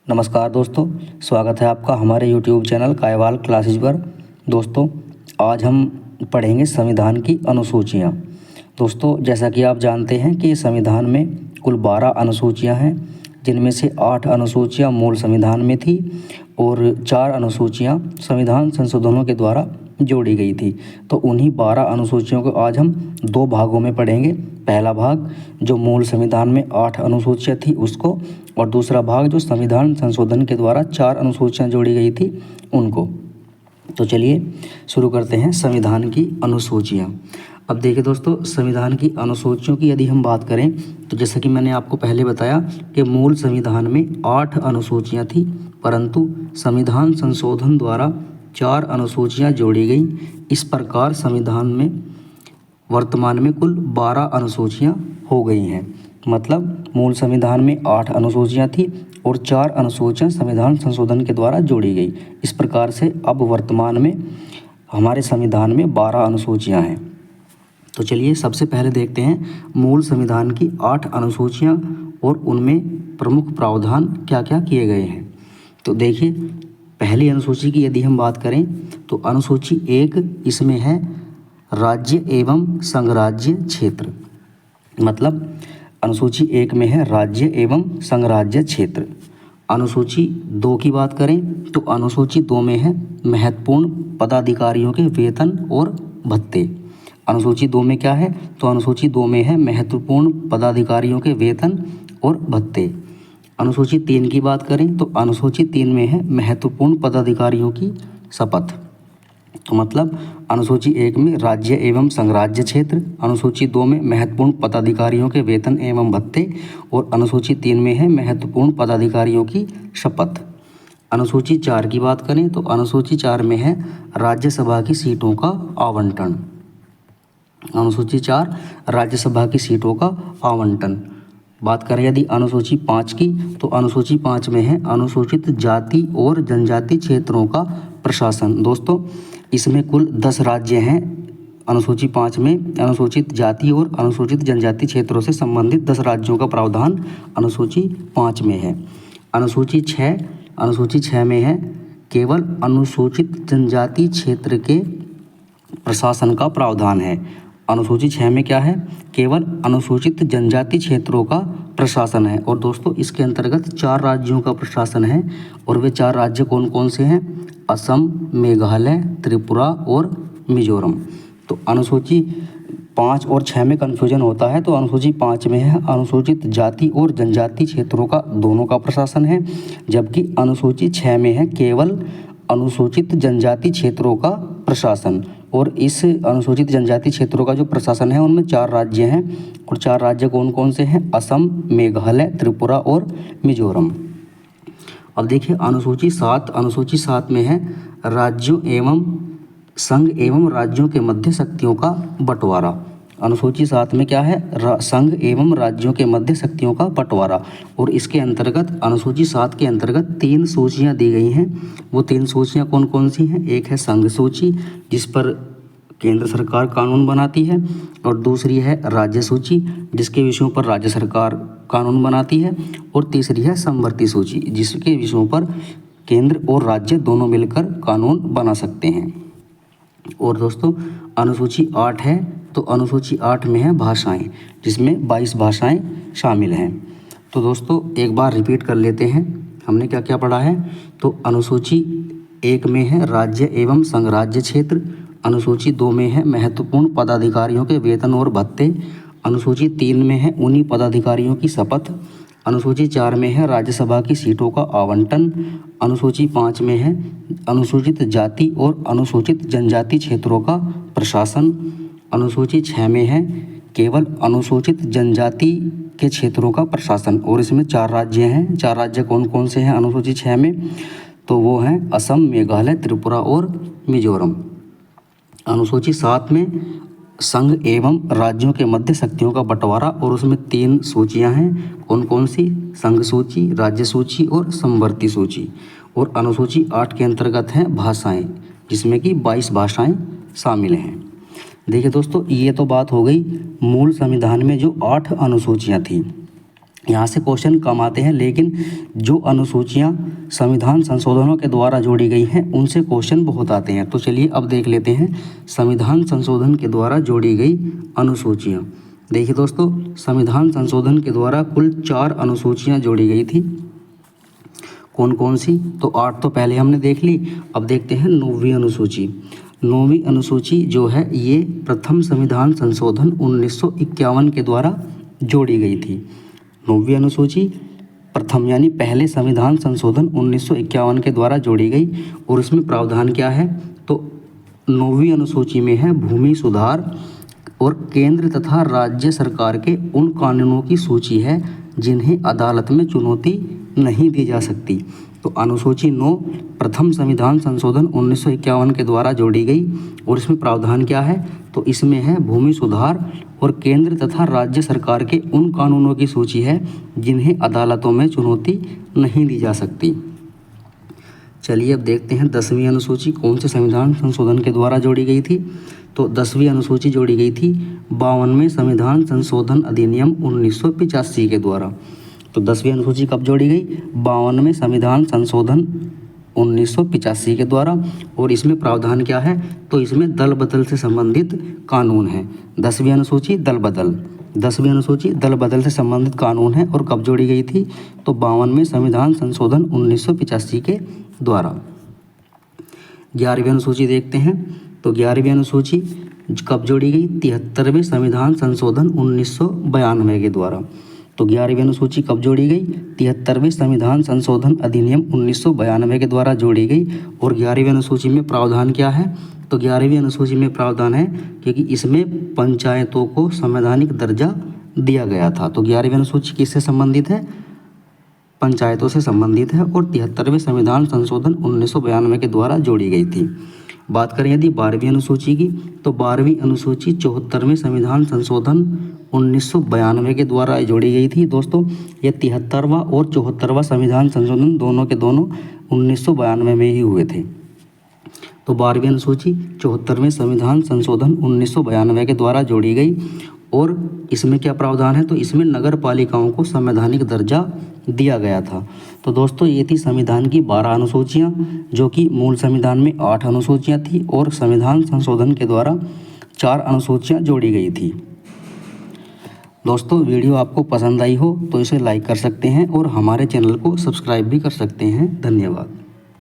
नमस्कार दोस्तों, स्वागत है आपका हमारे YouTube चैनल कायवाल क्लासेज पर। दोस्तों, आज हम पढ़ेंगे संविधान की अनुसूचियाँ। दोस्तों, जैसा कि आप जानते हैं कि संविधान में कुल 12 अनुसूचियाँ हैं, जिनमें से 8 अनुसूचियाँ मूल संविधान में थी और 4 अनुसूचियाँ संविधान संशोधनों के द्वारा जोड़ी गई थी। तो उन्हीं 12 अनुसूचियों को आज हम 2 भागों में पढ़ेंगे। पहला भाग जो मूल संविधान में 8 अनुसूचियाँ थी उसको, और दूसरा भाग जो संविधान संशोधन के द्वारा 4 अनुसूचियाँ जोड़ी गई थी उनको। तो चलिए शुरू करते हैं संविधान की अनुसूचियाँ। अब देखिए दोस्तों, संविधान की अनुसूचियों की यदि हम बात करें तो जैसा कि मैंने आपको पहले बताया कि मूल संविधान में 8 अनुसूचियाँ थी, परंतु संविधान संशोधन द्वारा 4 अनुसूचियाँ जोड़ी गई। इस प्रकार संविधान में वर्तमान में कुल 12 अनुसूचियाँ हो गई हैं। मतलब मूल संविधान में 8 अनुसूचियाँ थी और 4 अनुसूचियाँ संविधान संशोधन के द्वारा जोड़ी गई। इस प्रकार से अब वर्तमान में हमारे संविधान में 12 अनुसूचियाँ हैं। तो चलिए सबसे पहले देखते हैं मूल संविधान की 8 अनुसूचियाँ और उनमें प्रमुख प्रावधान क्या क्या किए गए हैं। तो देखिए, पहली अनुसूची की यदि हम बात करें तो अनुसूची 1 इसमें है राज्य एवं संघराज्य क्षेत्र। मतलब अनुसूची 1 में है राज्य एवं संघराज्य क्षेत्र। अनुसूची 2 की बात करें तो अनुसूची 2 में है महत्वपूर्ण पदाधिकारियों के वेतन और भत्ते। अनुसूची 2 में क्या है, तो अनुसूची 2 में है महत्वपूर्ण पदाधिकारियों के वेतन और भत्ते। अनुसूची 3 की बात करें तो अनुसूची 3 में है महत्वपूर्ण पदाधिकारियों की शपथ। तो मतलब अनुसूची 1 में राज्य एवं संघराज्य क्षेत्र, अनुसूची 2 में महत्वपूर्ण पदाधिकारियों के वेतन एवं भत्ते और अनुसूची 3 में है महत्वपूर्ण पदाधिकारियों की शपथ। अनुसूची 4 की बात करें तो अनुसूची 4 में है राज्यसभा की सीटों का आवंटन। अनुसूची 4 राज्यसभा की सीटों का आवंटन। बात करें यदि अनुसूची 5 की तो अनुसूची 5 में है अनुसूचित जाति और जनजाति क्षेत्रों का प्रशासन। दोस्तों, इसमें कुल 10 राज्य हैं। अनुसूची 5 में अनुसूचित जाति और अनुसूचित जनजाति क्षेत्रों से संबंधित 10 राज्यों का प्रावधान अनुसूची 5 में है। अनुसूची 6 में है केवल अनुसूचित जनजाति क्षेत्र के प्रशासन का प्रावधान है। अनुसूची 6 में क्या है, केवल अनुसूचित जनजाति क्षेत्रों का प्रशासन है। और दोस्तों, इसके अंतर्गत 4 राज्यों का प्रशासन है और वे 4 राज्य कौन कौन से हैं, असम, मेघालय, त्रिपुरा और मिजोरम। तो अनुसूची 5 और 6 में कन्फ्यूजन होता है, तो अनुसूची 5 में है अनुसूचित जाति और जनजाति क्षेत्रों का दोनों का प्रशासन है, जबकि अनुसूची 6 में है केवल अनुसूचित जनजाति क्षेत्रों का प्रशासन। और इस अनुसूचित जनजाति क्षेत्रों का जो प्रशासन है उनमें 4 राज्य हैं, और 4 राज्य कौन कौन से हैं, असम, मेघालय, त्रिपुरा और मिजोरम। अब देखिए अनुसूची 7 में है राज्यों एवं संघ एवं राज्यों के मध्य शक्तियों का बंटवारा। अनुसूची 7 में क्या है, संघ एवं राज्यों के मध्य शक्तियों का बंटवारा। और इसके अंतर्गत अनुसूची 7 के अंतर्गत 3 सूचियाँ दी गई हैं। वो 3 सूचियाँ कौन कौन सी हैं, एक है संघ सूची जिस पर केंद्र सरकार कानून बनाती है, और दूसरी है राज्य सूची जिसके विषयों पर राज्य सरकार कानून बनाती है, और तीसरी है समवर्ती सूची जिसके विषयों पर केंद्र और राज्य दोनों मिलकर कानून बना सकते हैं। और दोस्तों, अनुसूची 8 है तो अनुसूची 8 में है भाषाएं, जिसमें 22 भाषाएं शामिल हैं। तो दोस्तों, एक बार रिपीट कर लेते हैं हमने क्या क्या पढ़ा है। तो अनुसूची 1 में है राज्य एवं संघराज्य क्षेत्र, अनुसूची 2 में है महत्वपूर्ण पदाधिकारियों के वेतन और भत्ते, अनुसूची 3 में है उन्हीं पदाधिकारियों की शपथ, अनुसूची 4 में है राज्यसभा की सीटों का आवंटन, अनुसूची 5 में है अनुसूचित जाति और अनुसूचित जनजाति क्षेत्रों का प्रशासन, अनुसूची 6 में है केवल अनुसूचित जनजाति के क्षेत्रों का प्रशासन। और इसमें 4 राज्य हैं। 4 राज्य कौन कौन से हैं अनुसूची 6 में, तो वो हैं असम, मेघालय, त्रिपुरा और मिजोरम। अनुसूची 7 में संघ एवं राज्यों के मध्य शक्तियों का बंटवारा, और उसमें 3 सूचियां हैं। कौन कौन सी, संघ सूची, राज्य सूची और समवर्ती सूची। और अनुसूची 8 के अंतर्गत हैं भाषाएं, जिसमें कि 22 भाषाएं शामिल हैं। देखिए दोस्तों, ये तो बात हो गई मूल संविधान में जो 8 अनुसूचियां थी। यहाँ से क्वेश्चन कम आते हैं, लेकिन जो अनुसूचियाँ संविधान संशोधनों के द्वारा जोड़ी गई हैं उनसे क्वेश्चन बहुत आते हैं। तो चलिए अब देख लेते हैं संविधान संशोधन के द्वारा जोड़ी गई अनुसूचियाँ। देखिए दोस्तों, संविधान संशोधन के द्वारा कुल 4 अनुसूचियाँ जोड़ी गई थी। कौन कौन सी? तो 8 तो पहले हमने देख ली। अब देखते हैं 9वीं अनुसूची। 9वीं अनुसूची जो है ये प्रथम संविधान संशोधन 1951 के द्वारा जोड़ी गई थी। 9वीं अनुसूची प्रथम यानी पहले संविधान संशोधन 1951 के द्वारा जोड़ी गई। और इसमें प्रावधान क्या है? तो 9वीं अनुसूची में है भूमि सुधार और केंद्र तथा राज्य सरकार के उन कानूनों की सूची है जिन्हें अदालत में चुनौती नहीं दी जा सकती। तो अनुसूची 9 प्रथम संविधान संशोधन 1951 के द्वारा जोड़ी गई। और इसमें प्रावधान क्या है? तो इसमें है भूमि सुधार और केंद्र तथा राज्य सरकार के उन कानूनों की सूची है जिन्हें अदालतों में चुनौती नहीं दी जा सकती। चलिए अब देखते हैं 10वीं अनुसूची कौन से संविधान संशोधन के द्वारा जोड़ी गई थी। तो 10वीं अनुसूची जोड़ी गई थी 52वें संविधान संशोधन अधिनियम 1985 के द्वारा। तो 10वीं अनुसूची कब जोड़ी गई? 52वें संविधान संशोधन 1985 के द्वारा। और इसमें प्रावधान क्या है? तो इसमें दल बदल से संबंधित कानून है। 10वीं अनुसूची दल बदल 10वीं अनुसूची दल बदल से संबंधित कानून है। और कब जोड़ी गई थी? तो 52वें संविधान संशोधन 1985 के द्वारा। 11वीं अनुसूची देखते हैं। तो 11वीं अनुसूची कब जोड़ी गई? 73वें संविधान संशोधन 1992 के द्वारा। तो 11वीं अनुसूची कब जोड़ी गई? 73वें संविधान संशोधन अधिनियम 1992 के द्वारा जोड़ी गई। और 11वीं अनुसूची में प्रावधान क्या है? तो 11वीं अनुसूची में प्रावधान है क्योंकि इसमें पंचायतों को संवैधानिक दर्जा दिया गया था। तो 11वीं अनुसूची किससे संबंधित है? पंचायतों से संबंधित है। और 73वें संविधान संशोधन 1992 के द्वारा जोड़ी गई थी। बात करें यदि 12वीं अनुसूची की, तो 12वीं अनुसूची 74वें संविधान संशोधन 1992 के द्वारा जोड़ी गई थी। दोस्तों ये 73वां और 74वां संविधान संशोधन दोनों के दोनों 1992 में ही हुए थे। तो 12वीं अनुसूची 74वें संविधान संशोधन 1992 के द्वारा जोड़ी गई। और इसमें क्या प्रावधान है? तो इसमें नगर पालिकाओं को संवैधानिक दर्जा दिया गया था। तो दोस्तों ये थी संविधान की 12 अनुसूचियाँ, जो कि मूल संविधान में 8 अनुसूचियाँ थी और संविधान संशोधन के द्वारा 4 अनुसूचियाँ जोड़ी गई थी। दोस्तों वीडियो आपको पसंद आई हो तो इसे लाइक कर सकते हैं और हमारे चैनल को सब्सक्राइब भी कर सकते हैं। धन्यवाद।